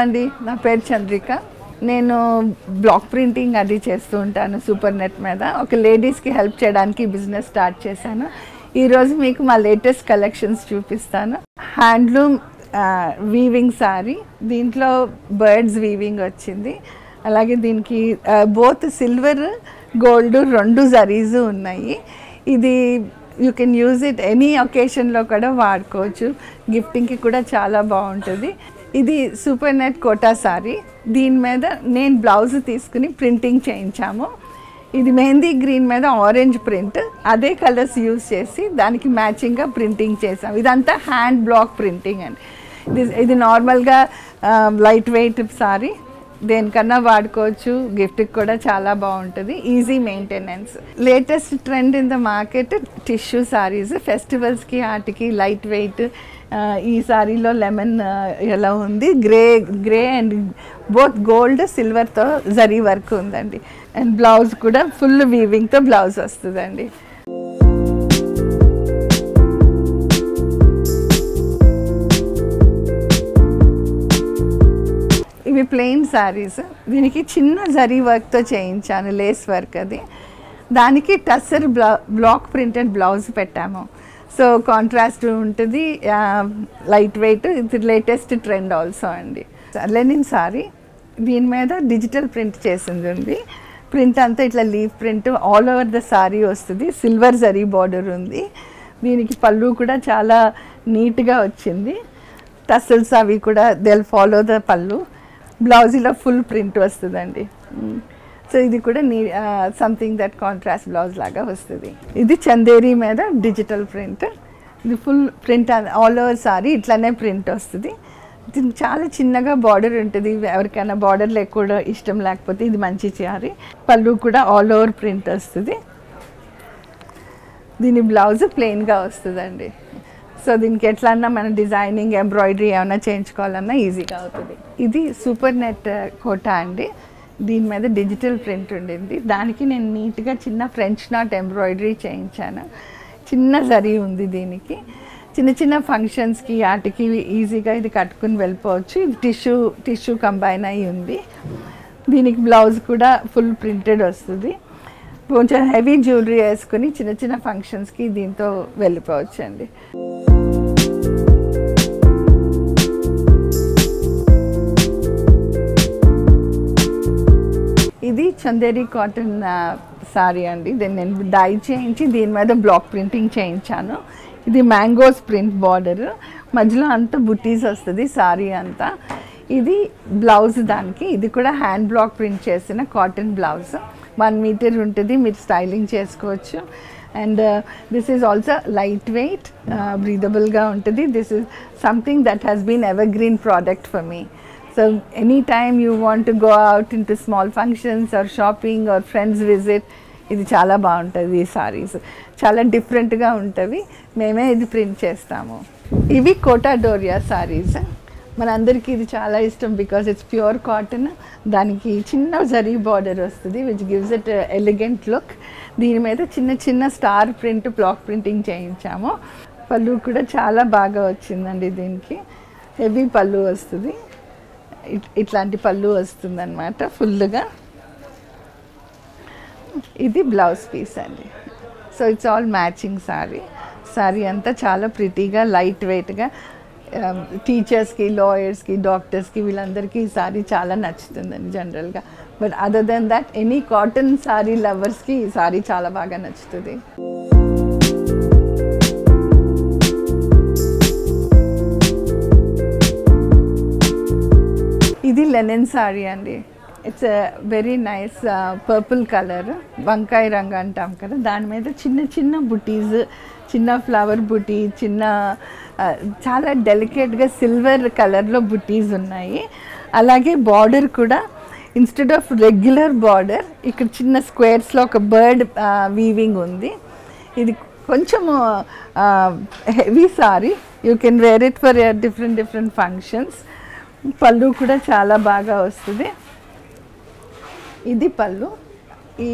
అండి, నా పేరు చంద్రిక. నేను బ్లాక్ ప్రింటింగ్ అది చేస్తూ ఉంటాను సూపర్ నెట్ మీద. ఒక లేడీస్కి హెల్ప్ చేయడానికి బిజినెస్ స్టార్ట్ చేశాను. ఈరోజు మీకు మా లేటెస్ట్ కలెక్షన్స్ చూపిస్తాను. హ్యాండ్లూమ్ వీవింగ్ సారీ, దీంట్లో బర్డ్స్ వీవింగ్ వచ్చింది. అలాగే దీనికి బోత్ సిల్వర్ గోల్డ్ 2 జరీస్ ఉన్నాయి. ఇది you can use it any ఒకేషన్లో కూడా వాడుకోవచ్చు. గిఫ్టింగ్కి కూడా చాలా బాగుంటుంది. ఇది సూపర్ నెట్ కోటా సారీ. దీని మీద నేను బ్లౌజ్ తీసుకుని ప్రింటింగ్ చేయించాము. ఇది మెహందీ గ్రీన్ మీద ఆరెంజ్ ప్రింట్, అదే కలర్స్ యూజ్ చేసి దానికి మ్యాచింగ్గా ప్రింటింగ్ చేసాం. ఇదంతా హ్యాండ్ బ్లాక్ ప్రింటింగ్ అండి. ఇది నార్మల్గా లైట్ వెయిట్ సారీ, దేనికన్నా వాడుకోవచ్చు. గిఫ్ట్కి కూడా చాలా బాగుంటుంది, easy maintenance. Latest trend in the market tissue saris. ఫెస్టివల్స్కి వాటికి లైట్ వెయిట్. ఈ సారీలో లెమన్ ఎలా ఉంది, గ్రే అండ్ బోత్ గోల్డ్ సిల్వర్తో జరీ వర్క్ ఉందండి. అండ్ బ్లౌజ్ కూడా ఫుల్ వీవింగ్తో బ్లౌజ్ వస్తుందండి. ఇవి ప్లెయిన్ శారీస్. దీనికి చిన్న జరీ వర్క్తో చేయించాను, లేస్ వర్క్ అది. దానికి టస్సర్ బ్లాక్ ప్రింటెడ్ బ్లౌజ్ పెట్టాము. సో కాంట్రాస్ట్ ఉంటుంది, లైట్ వెయిట్. ఇది లేటెస్ట్ ట్రెండ్ ఆల్సో అండి. లెనిన్ సారీ, దీని మీద డిజిటల్ ప్రింట్ చేసింది ఉంది. ప్రింట్ అంతా ఇట్లా leaf print all over the sorry వస్తుంది. సిల్వర్ జరీ బార్డర్ ఉంది. దీనికి పళ్ళు కూడా చాలా నీట్గా వచ్చింది. టస్సల్స్ అవి కూడా థెల్ ఫాలో ద పళ్ళు. బ్లౌజ్లో ఫుల్ ప్రింట్ వస్తుందండి. సో ఇది కూడా సంథింగ్ దట్ కాంట్రాస్ట్ బ్లౌజ్ లాగా వస్తుంది. ఇది చందేరి మీద డిజిటల్ ప్రింట్. ఇది full print all over sorry ఇట్లానే ప్రింట్ వస్తుంది. దీనికి చాలా చిన్నగా బార్డర్ ఉంటుంది. ఎవరికైనా బార్డర్లు ఎక్కువ ఇష్టం లేకపోతే ఇది మంచి సారీ. పళ్ళు కూడా ఆల్ ఓవర్ ప్రింట్ వస్తుంది. దీని బ్లౌజ్ ప్లెయిన్గా వస్తుందండి. సో దీనికి ఎట్లన్నా మన డిజైనింగ్ ఎంబ్రాయిడరీ ఏమైనా చేయించుకోవాలన్నా ఈజీగా అవుతుంది. ఇది సూపర్ నెట్ కోటా అండి. దీని మీద డిజిటల్ ప్రింట్ ఉండింది. దానికి నేను నీట్గా చిన్న ఫ్రెంచ్ నాట్ ఎంబ్రాయిడరీ చేయించాను. చిన్న జరీ ఉంది దీనికి. చిన్న చిన్న ఫంక్షన్స్కి వాటికి ఈజీగా ఇది కట్టుకుని వెళ్ళిపోవచ్చు. ఇది టిష్యూ కంబైన్ అయి ఉంది. దీనికి బ్లౌజ్ కూడా ఫుల్ ప్రింటెడ్ వస్తుంది. కొంచెం హెవీ జ్యువెలరీ వేసుకుని చిన్న చిన్న ఫంక్షన్స్కి దీంతో వెళ్ళిపోవచ్చు అండి. ఇది చందేరి కాటన్ సారీ అండి. దీన్ని నేను డై చేయించి దీని మీద బ్లాక్ ప్రింటింగ్ చేయించాను. ఇది మ్యాంగోస్ ప్రింట్ బార్డర్, మధ్యలో అంతా బుటీస్ వస్తుంది సారీ అంతా. ఇది బ్లౌజ్ దానికి. ఇది కూడా హ్యాండ్ బ్లాక్ ప్రింట్ చేసిన కాటన్ బ్లౌజ్. 1 మీటర్ ఉంటుంది, మీరు స్టైలింగ్ చేసుకోవచ్చు. And this is also light weight, బ్రీదబుల్గా ఉంటుంది. This is something that has been evergreen product for me. So anytime you want to go out into small functions or shopping or friends visit, ఇది చాలా బాగుంటుంది. ఈ సారీస్ చాలా డిఫరెంట్గా ఉంటుంది. మేమే ఇది ప్రింట్ చేస్తాము. ఇవి కోటా డోరియా సారీస్. మనందరికీ ఇది చాలా ఇష్టం బికాజ్ ఇట్స్ ప్యూర్ కాటన్. దానికి చిన్న జరీ బార్డర్ వస్తుంది which gives it elegant look. దీని మీద చిన్న చిన్న స్టార్ ప్రింట్ బ్లాక్ ప్రింటింగ్ చేయించాము. పళ్ళు కూడా చాలా బాగా వచ్చిందండి. దీనికి హెవీ పళ్ళు వస్తుంది. ఇట్లాంటి పళ్ళు వస్తుందన్నమాట ఫుల్గా. ఇది బ్లౌజ్ పీస్ అండి. So it's all matching sorry అంతా చాలా ప్రిటీగా లైట్ వెయిట్గా. టీచర్స్కి, లాయర్స్కి, డాక్టర్స్కి వీళ్ళందరికీ ఈ సారీ చాలా నచ్చుతుందండి జనరల్గా. But other than that any cotton sari లవర్స్కి ఈ సారీ చాలా బాగా నచ్చుతుంది. ఇది లెనిన్ సారీ అండి. It's very nice purple colour, వంకాయ రంగు అంటాం కదా. దాని మీద చిన్న చిన్న బుటీస్, చిన్న ఫ్లవర్ బుటీ, చాలా డెలికేట్గా సిల్వర్ కలర్లో బుటీస్ ఉన్నాయి. అలాగే బార్డర్ కూడా ఇన్స్టెడ్ ఆఫ్ రెగ్యులర్ బార్డర్ ఇక్కడ చిన్న స్క్వేర్స్లో ఒక బర్డ్ వీవింగ్ ఉంది. ఇది కొంచెము heavy sorry. You can wear it for different functions. పళ్ళు కూడా చాలా బాగా వస్తుంది. ఇది పళ్ళు. ఈ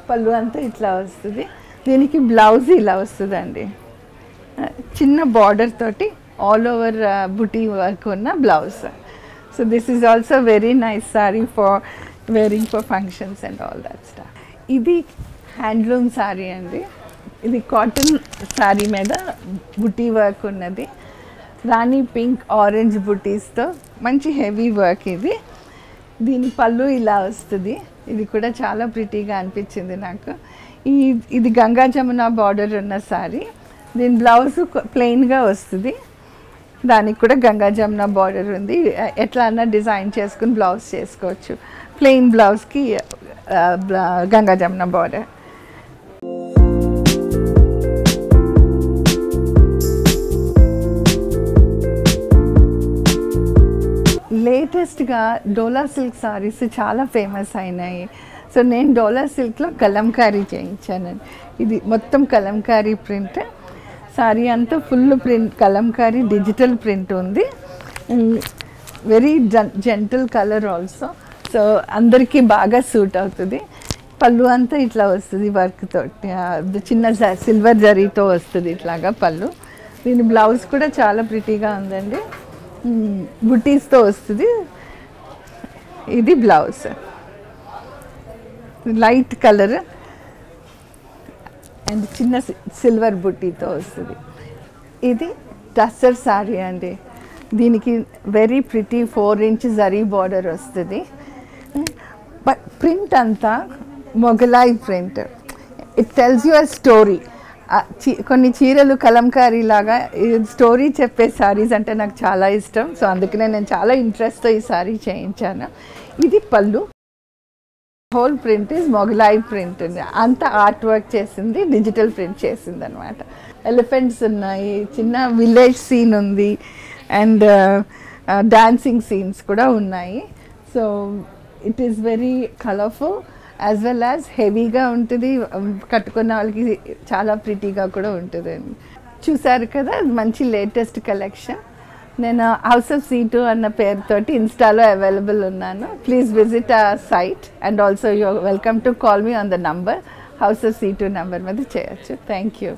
పళ్ళు అంతా ఇట్లా వస్తుంది. దీనికి బ్లౌజ్ ఇలా వస్తుందండి. చిన్న బార్డర్ తోటి ఆల్ ఓవర్ బుటీ వర్క్ ఉన్న blouse. So this is also very nice saree for wearing for functions and all that stuff. ఇది హ్యాండ్లూమ్ సారీ అండి. ఇది కాటన్ సారీ మీద బుటీ వర్క్ ఉన్నది. రాణి పింక్ ఆరెంజ్ బుటీస్తో మంచి హెవీ వర్క్ ఇది. దీని పళ్ళు ఇలా వస్తుంది. ఇది కూడా చాలా ప్రిటీగా అనిపించింది నాకు. ఇది గంగా జమున బార్డర్ ఉన్న సారీ. దీని బ్లౌజ్ ప్లెయిన్గా వస్తుంది. దానికి కూడా గంగా జమున బార్డర్ ఉంది. ఎట్లా అన్నా డిజైన్ చేసుకుని బ్లౌజ్ చేసుకోవచ్చు. ప్లెయిన్ బ్లౌజ్కి గంగా జమున బార్డర్. లేటెస్ట్గా డోలా సిల్క్ సారీస్ చాలా ఫేమస్ అయినాయి. సో నేను డోలా సిల్క్లో కలంకారీ చేయించానండి. ఇది మొత్తం కలంకారీ ప్రింట్. సారీ అంతా full print kalamkari digital print ఉంది. Very gentle colour also. So అందరికీ బాగా సూట్ అవుతుంది. పళ్ళు అంతా ఇట్లా వస్తుంది వర్క్తో, చిన్న సిల్వర్ జరీతో వస్తుంది ఇట్లాగా పళ్ళు. దీని బ్లౌజ్ కూడా చాలా ప్రిటీగా ఉందండి. బుటీస్తో వస్తుంది. ఇది బ్లౌజ్ లైట్ కలర్ అండ్ చిన్న సిల్వర్ బుట్టీతో వస్తుంది. ఇది టస్సర్ సారీ అండి. దీనికి very pretty 4 inch zari border వస్తుంది. బట్ ప్రింట్ అంతా Mughlai print. It tells you a story. కొన్ని చీరలు కలంకారీ లాగా స్టోరీ చెప్పే సారీస్ అంటే నాకు చాలా ఇష్టం. సో అందుకనే నేను చాలా ఇంట్రెస్ట్తో ఈ సారీ చేయించాను. ఇది పళ్ళు. Whole print is Mughlai print. అంత ఆర్ట్ వర్క్ చేసింది, డిజిటల్ ప్రింట్ చేసింది అనమాట. ఎలిఫెంట్స్ ఉన్నాయి, చిన్న విలేజ్ సీన్ ఉంది అండ్ డాన్సింగ్ సీన్స్ కూడా ఉన్నాయి. So it is very colourful as well as హెవీగా ఉంటుంది. కట్టుకున్న వాళ్ళకి చాలా ప్రిటీగా కూడా ఉంటుంది. చూసారు కదా, మంచి లేటెస్ట్ కలెక్షన్. నేను హౌస్ ఆఫ్ C2 అన్న పేరుతోటి ఇన్స్టాలో అవైలబుల్ ఉన్నాను. ప్లీజ్ విజిట్ ఆ site and also you welcome to call me on the number. House of C2 number మీద చేయొచ్చు. Thank you.